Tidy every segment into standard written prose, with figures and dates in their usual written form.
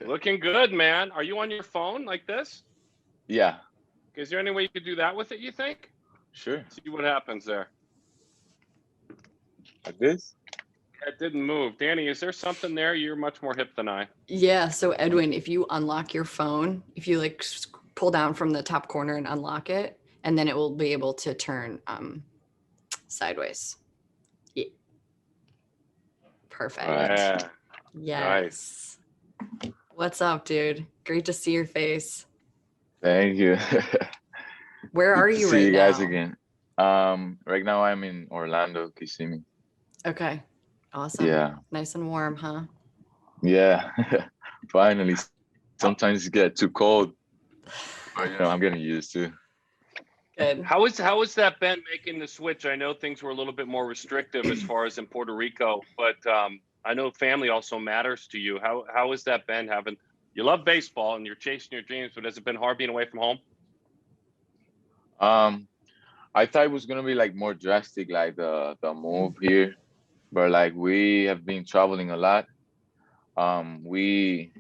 Looking good, man. Are you on your phone like this? Yeah, Is there any way you could do that with it, you think? sure. See what happens there. Like this? It didn't move. Danny, is there something there? You're much more hip than I. Yeah. So Edwin, if you unlock your phone, if you like pull down from the top corner and unlock it, and then it will be able to turn sideways. Yeah. Perfect. All right. Yeah. Yes. What's up, dude? Great to see your face. Thank you. Where are Good to you see right you guys now? again. Right now I'm in Orlando, Kissimmee. Okay. Awesome. Yeah. Nice and warm, huh? Yeah. Finally. Sometimes it get too cold, but I'm getting used to. Good. How is that been making the switch? I know things were a little bit more restrictive as far as in Puerto Rico, but I know family also matters to you. How has that been having? You love baseball and you're chasing your dreams, but has it been hard being away from home? I thought it was gonna be like more drastic, like the move here, but like we have been traveling a lot. We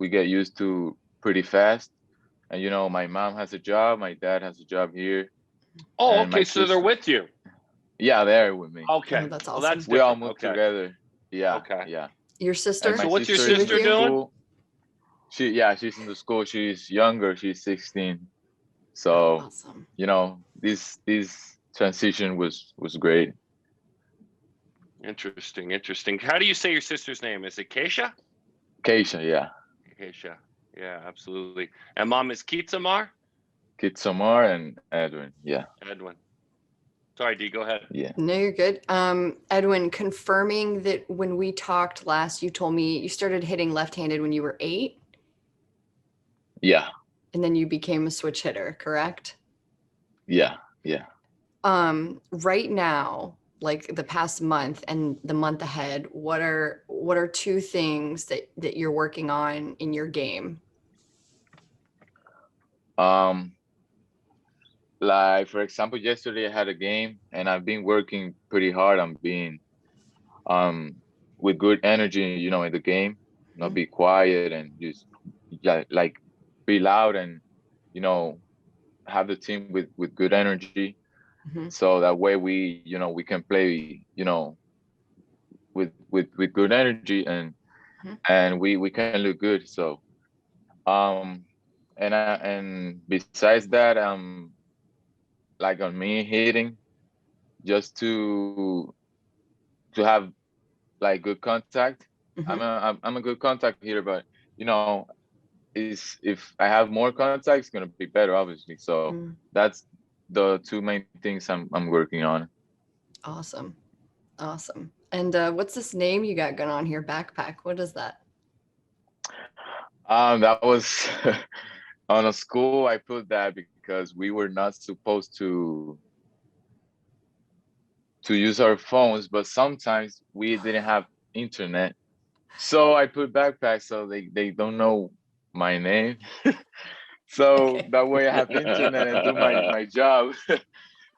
get used to pretty fast, and my mom has a job, my dad has a job here, Oh, and my okay. So they're sister, with you. yeah, they're with me. Okay. Oh, that's Well, awesome. that's We all different. moved Okay. together. Yeah, Okay. yeah. Your And sister? my So what's your sister is in sister the doing? school. She's in the school. She's younger. She's 16. Oh, So, awesome. this transition was great. Interesting. How do you say your sister's name? Is it Keisha? Keisha, yeah. Keisha. Yeah, absolutely. And mom is Kitsamar? Kid Samar and Edwin. Yeah, Edwin. Sorry, D, go ahead. yeah, No, you're good. Edwin, confirming that when we talked last, you told me you started hitting left-handed when you were 8, yeah, and then you became a switch hitter, correct? yeah, yeah. Right now, like the past month and the month ahead, what are 2 things that you're working on in your game? Um, like for example, yesterday I had a game, and I've been working pretty hard on being um with good energy, in the game, not be quiet and just like be loud and you know have the team with good energy, Mhm. so that way we can play with good energy, and Mhm. we can look good. So um and besides that, like on me hitting, just to have like good contact. I'm Mhm. a good contact hitter, but you know is if I have more contact, it's gonna be better, obviously. So Mm. that's the 2 main things I'm working on. Awesome. Awesome. And what's this name you got going on here? Backpack. What is that? That was on a school. I put that because we were not supposed to use our phones, but sometimes we didn't have internet. So I put backpack so they don't know my name. So Okay. that way I have internet and do my job.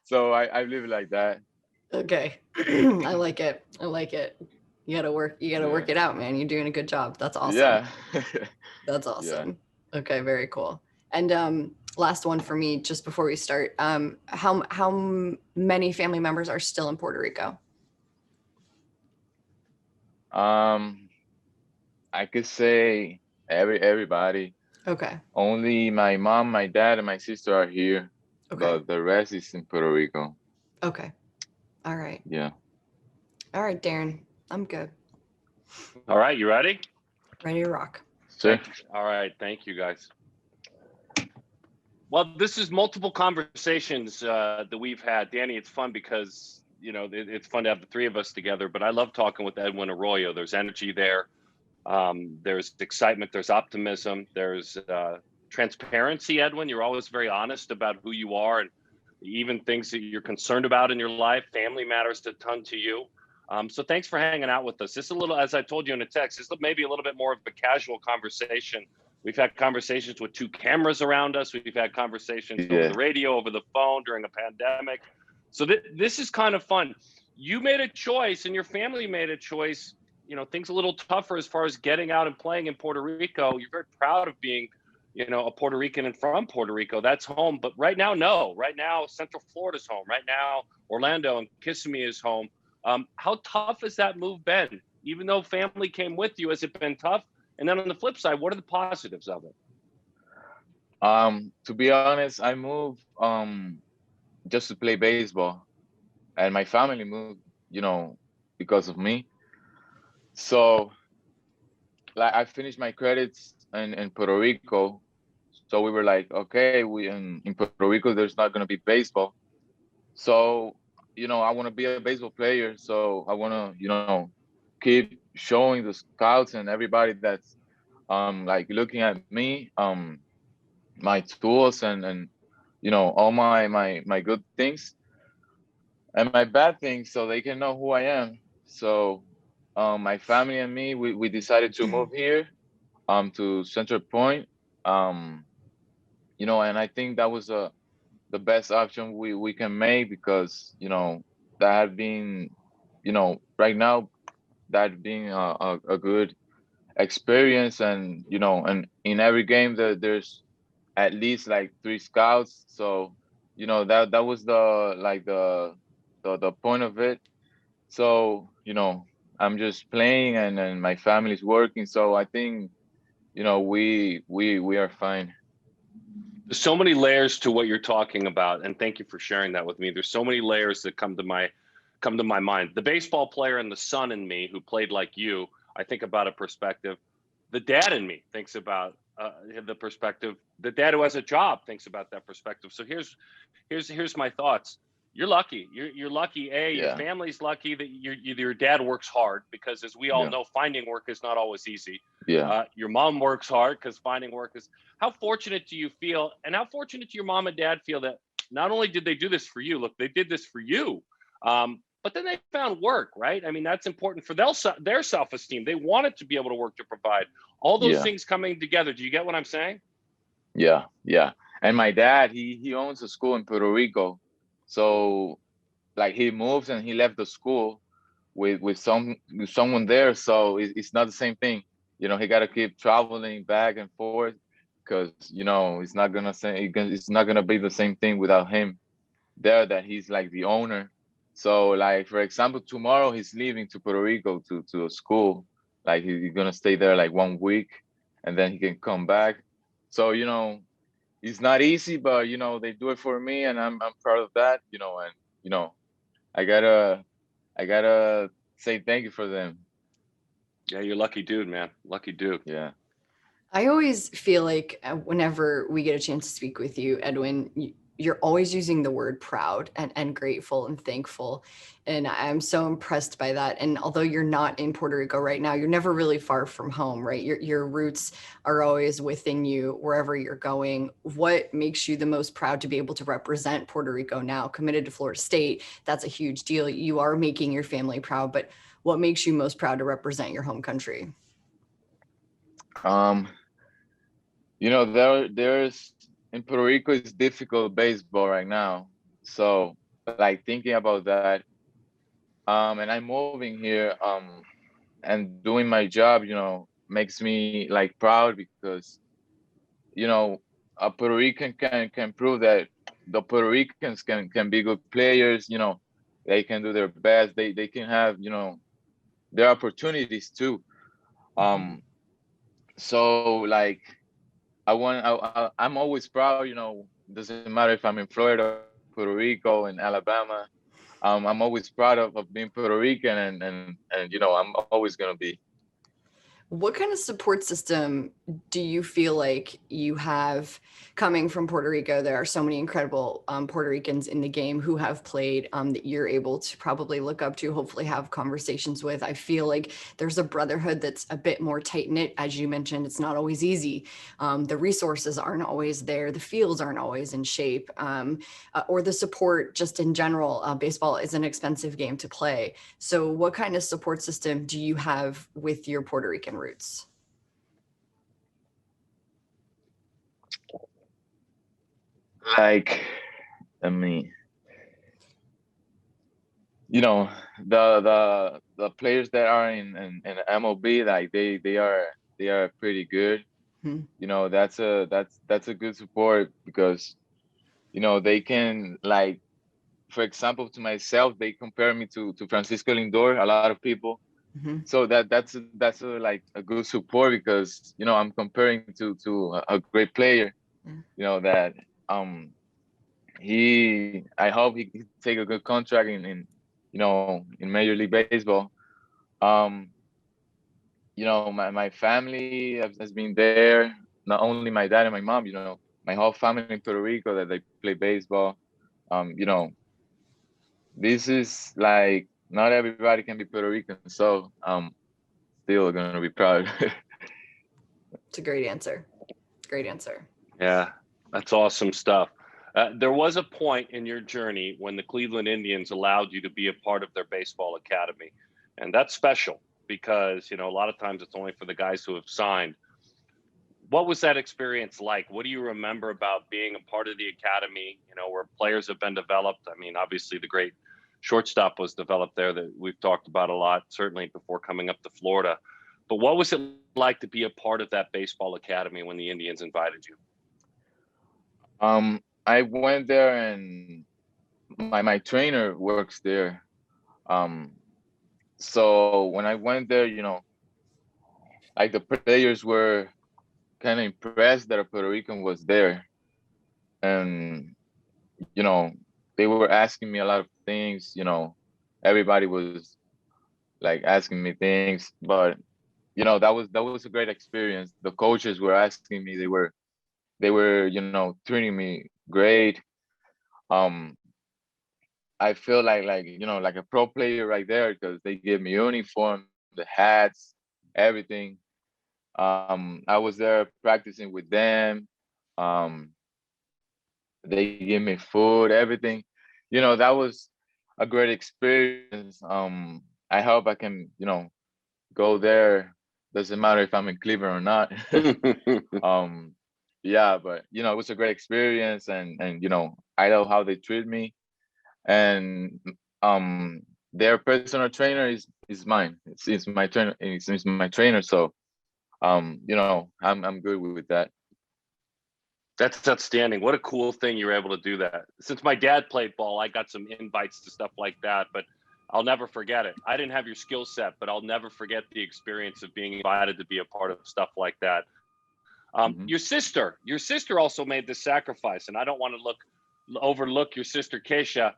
So I live like that. Okay. I like it. I like it. You gotta work Yeah. it out, man. You're doing a good job. That's awesome. Yeah. That's Yeah. awesome. Okay, very cool. And last one for me, just before we start. How many family members are still in Puerto Rico? Um, I could say everybody. Okay. Only my mom, my dad, and my sister are here, Okay. but the rest is in Puerto Rico. Okay. All right. Yeah. All right, Darren. I'm good. All right, you ready? Ready to rock. Sure. All right, thank you guys. Well, this is multiple conversations that we've had. Danny, it's fun because, it's fun to have the 3 of us together, but I love talking with Edwin Arroyo. There's energy there. There's excitement, there's optimism, there's transparency, Edwin. You're always very honest about who you are and even things that you're concerned about in your life. Family matters a ton to you. So thanks for hanging out with us. This is a little, as I told you in a text, this is maybe a little bit more of a casual conversation. We've had conversations with 2 cameras around us. We've had conversations over the radio, over the phone during a pandemic. So this is kind of fun. You made a choice and your family made a choice things a little tougher as far as getting out and playing in Puerto Rico. You're very proud of being, a Puerto Rican and from Puerto Rico. That's home. But right now, no. Right now, Central Florida's home. Right now, Orlando and Kissimmee is home. How tough has that move been? Even though family came with you, has it been tough? And then on the flip side, what are the positives of it? To be honest, I moved just to play baseball, and my family moved, because of me. So like I finished my credits in Puerto Rico. So we were like, okay, we in Puerto Rico there's not gonna be baseball. So, I wanna be a baseball player. So I wanna, keep showing the scouts and everybody that's like looking at me, my tools and all my good things and my bad things so they can know who I am. So my family and me, we decided to move here to Central Point. Um, and I think that was the best option we can make because, that had been, right now that being a good experience and, and in every game there's at least like 3 scouts. So, that was the point of it. So, I'm just playing and my family's working. So I think, we are fine. There's so many layers to what you're talking about, and thank you for sharing that with me. There's so many layers that come to my mind. The baseball player and the son in me who played like you, I think about a perspective. The dad in me thinks about the perspective. The dad who has a job thinks about that perspective. So here's my thoughts. You're lucky. You're lucky. Your Yeah. family's lucky that your dad works hard because, as we all Yeah. know, finding work is not always easy. Yeah. Your mom works hard because finding work is. How fortunate do you feel, and how fortunate do your mom and dad feel that not only did they do this for you, look, they did this for you, but then they found work, right? I mean, that's important for their self-esteem. They wanted to be able to work to provide. All those Yeah. things coming together. Do you get what I'm saying? Yeah. Yeah. And my dad, he owns a school in Puerto Rico. So like he moves and he left the school with someone there. So it's not the same thing. He got to keep traveling back and forth because it's not gonna be the same thing without him there. That he's like the owner. So like for example, tomorrow he's leaving to Puerto Rico to a school. Like he's gonna stay there like 1 week, and then he can come back. So it's not easy, but they do it for me, and I'm proud of that. And you know I gotta say thank you for them. Yeah, you're lucky dude, man. Lucky dude. Yeah. I always feel like whenever we get a chance to speak with you, Edwin, you're always using the word proud and grateful and thankful. And I'm so impressed by that. And although you're not in Puerto Rico right now, you're never really far from home, right? Your roots are always within you wherever you're going. What makes you the most proud to be able to represent Puerto Rico now, committed to Florida State? That's a huge deal. You are making your family proud, but what makes you most proud to represent your home country? Um, there's in Puerto Rico it's difficult baseball right now. So like thinking about that, and I'm moving here, and doing my job, makes me like proud because, you know, a Puerto Rican can prove that the Puerto Ricans can be good players, they can do their best, they can have, their opportunities too. Um, so like I'm always proud, doesn't matter if I'm in Florida, Puerto Rico, and Alabama. I'm always proud of being Puerto Rican and I'm always gonna be. What kind of support system do you feel like you have coming from Puerto Rico? There are so many incredible Puerto Ricans in the game who have played that you're able to probably look up to, hopefully have conversations with. I feel like there's a brotherhood that's a bit more tight knit. As you mentioned, it's not always easy. The resources aren't always there. The fields aren't always in shape, or the support just in general. Baseball is an expensive game to play. So what kind of support system do you have with your Puerto Rican roots? Like, I mean, you know, the the players that are in MLB, like they are pretty good. Hmm. You know, that's a good support because you know they can, like, for example, to myself, they compare me to Francisco Lindor, a lot of people. Hmm. So that's a like a good support because you know I'm comparing to a great player. Yeah. You know that I hope he take a good contract in you know in Major League Baseball. Um, you know my family has been there. Not only my dad and my mom. You know my whole family in Puerto Rico that they play baseball. You know this is like not everybody can be Puerto Rican, so still gonna be proud. It's a great answer. Great answer. Yeah, that's awesome stuff. There was a point in your journey when the Cleveland Indians allowed you to be a part of their baseball academy. And that's special because, you know, a lot of times it's only for the guys who have signed. What was that experience like? What do you remember about being a part of the academy, you know, where players have been developed? I mean, obviously the great shortstop was developed there that we've talked about a lot, certainly before coming up to Florida. But what was it like to be a part of that baseball academy when the Indians invited you? I went there and my trainer works there. Um, so when I went there, you know, like the players were kind of impressed that a Puerto Rican was there, and you know, they were asking me a lot of things. You know, everybody was like asking me things, but you know, that was a great experience. The coaches were asking me, they were, you know, treating me great. Um, I feel like you know like a pro player right there because they give me uniform, the hats, everything. I was there practicing with them. Um, they give me food, everything. You know that was a great experience. I hope I can you know go there. Doesn't matter if I'm in Cleveland or not. um, yeah, but you know it was a great experience, and you know I know how they treat me, and their personal trainer is mine. It's my trainer. It's my trainer. So you know I'm good with that. That's outstanding. What a cool thing you're able to do that. Since my dad played ball, I got some invites to stuff like that, but I'll never forget it. I didn't have your skill set, but I'll never forget the experience of being invited to be a part of stuff like that. Hmm. Your sister also made this sacrifice, and I don't want to overlook your sister Keisha.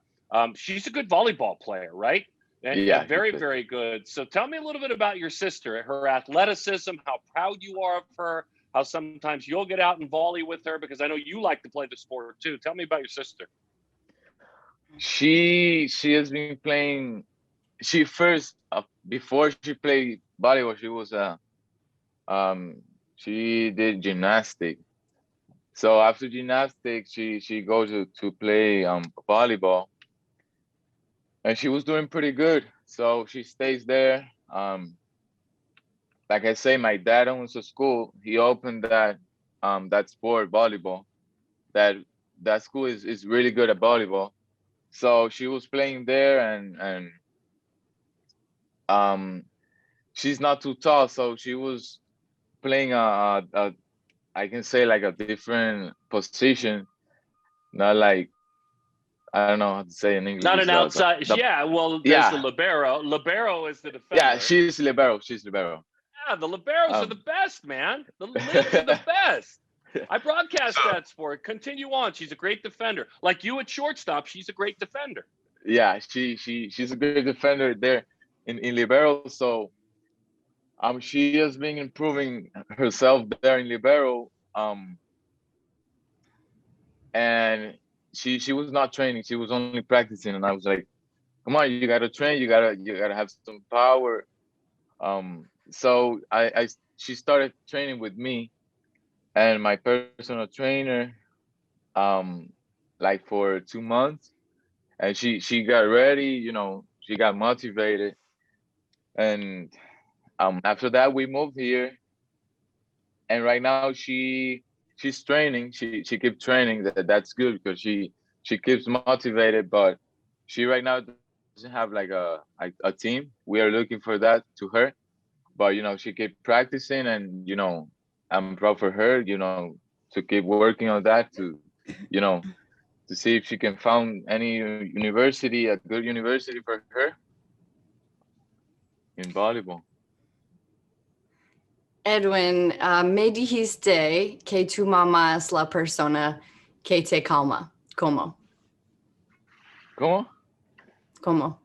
She's a good volleyball player, right? And Yeah, very, very good. So tell me a little bit about your sister, her athleticism, how proud you are of her, how sometimes you'll get out and volley with her because I know you like to play the sport too. Tell me about your sister. she has been playing. She first before she played volleyball, she was um she did gymnastics. So after gymnastics, she goes to play volleyball, and she was doing pretty good. So she stays there. Like I say, my dad owns a school. He opened that sport, volleyball. That that school is really good at volleyball. So she was playing there, and um she's not too tall, so she was playing a I can say like a different position, not like I don't know how to say in English. Not Is an outside. the Yeah, well, there's the yeah libero. Libero is the yeah defender. she's libero. She's libero. Yeah, the liberos are the Um, best, man. The libs are the best. I broadcast so that sport. Continue on. She's a great defender. Like you at shortstop, she's a great defender. yeah, she's a good defender there in libero. So she has been improving herself there in libero. And she was not training. She was only practicing, and I was like, "Come on, you gotta train. You gotta have some power." So I she started training with me and my personal trainer, um, like for 2 months, and she got ready. You know, she got motivated, and after that we moved here, and right now she's training. She keeps training. That's good because she keeps motivated. But she right now doesn't doesn't have like a team. We are looking for that to her, but she keep practicing, and I'm proud for her. To keep working on that, you know to see if she can find any university, a good university for her in volleyball. Edwin, me dijiste que tu mamá es la persona que te calma. ¿Cómo? ¿Cómo? ¿Cómo?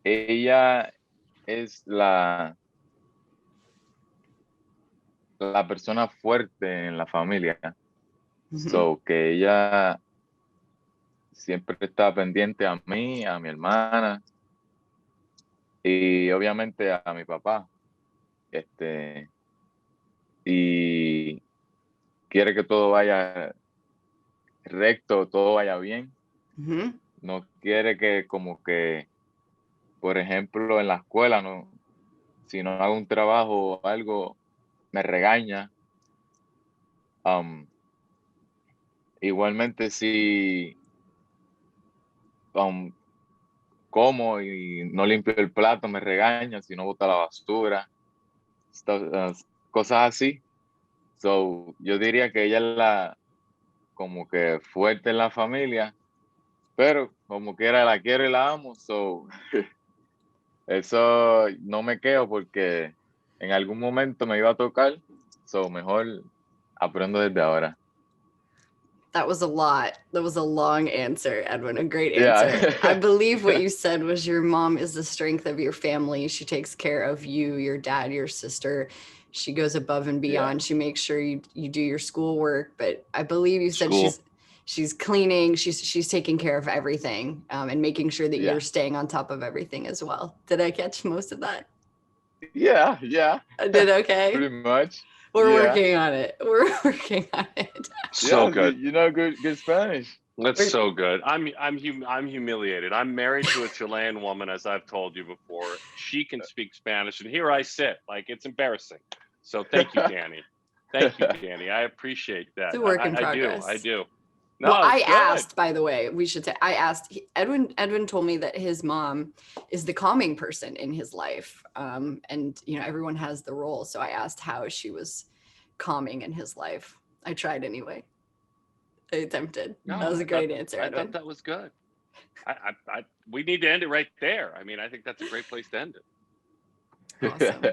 Ella es la persona fuerte en la familia. So, que ella siempre está pendiente a mí, a mi hermana y obviamente a mi papá. Y quiere que todo vaya recto, todo vaya bien. No quiere que como que, por ejemplo, en la escuela, si no hago un trabajo o algo, me regaña. Igualmente si como y no limpio el plato, me regaña, si no bota la basura, cosas así. So, yo diría que ella es como que fuerte en la familia, pero como quiera la quiero y la amo. So, eso no me quedo porque en algún momento me iba a tocar. So, mejor aprendo desde ahora. That was a lot. That was a long answer, Edwin. A great answer. Yeah. I believe what you said was your mom is the strength of your family. She takes care of you, your dad, your sister. She goes above and beyond. She makes sure you do your schoolwork. But I believe you said she's cleaning. She's taking care of everything, and making sure that you're staying on top of everything as well. Did I catch most of that? Yeah. I did okay. Pretty much. We're working on it. We're working on it. So good. Good Spanish. That's so good. I'm humiliated. I'm married to a Chilean woman, as I've told you before. She can speak Spanish, and here I sit. Like, it's embarrassing. So thank you, Danny. Thank you, Danny. I appreciate that. It's a work in progress. I do. No, well, I asked, by the way, I asked, Edwin told me that his mom is the calming person in his life. And, everyone has the role. So I asked how she was calming in his life. I tried anyway. I attempted. No, that was a great answer, Edwin. I thought that was good. We need to end it right there. I mean, I think that's a great place to end it. Awesome.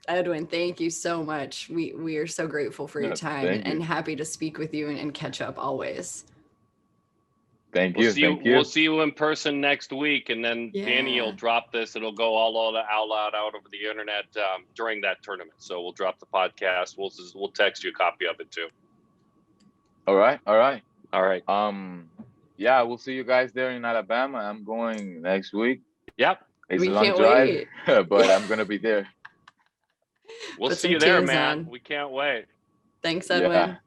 Edwin, thank you so much. We are so grateful for your time and happy to speak with you and catch up always. Thank you. We'll see you in person next week, and then Danny will drop this. It'll go all out over the internet during that tournament. So we'll drop the podcast. We'll text you a copy of it too. All right. Yeah, we'll see you guys there in Alabama. I'm going next week. Yep. It's a long drive, but I'm gonna be there. We'll see you there, man. We can't wait. Thanks, Edwin.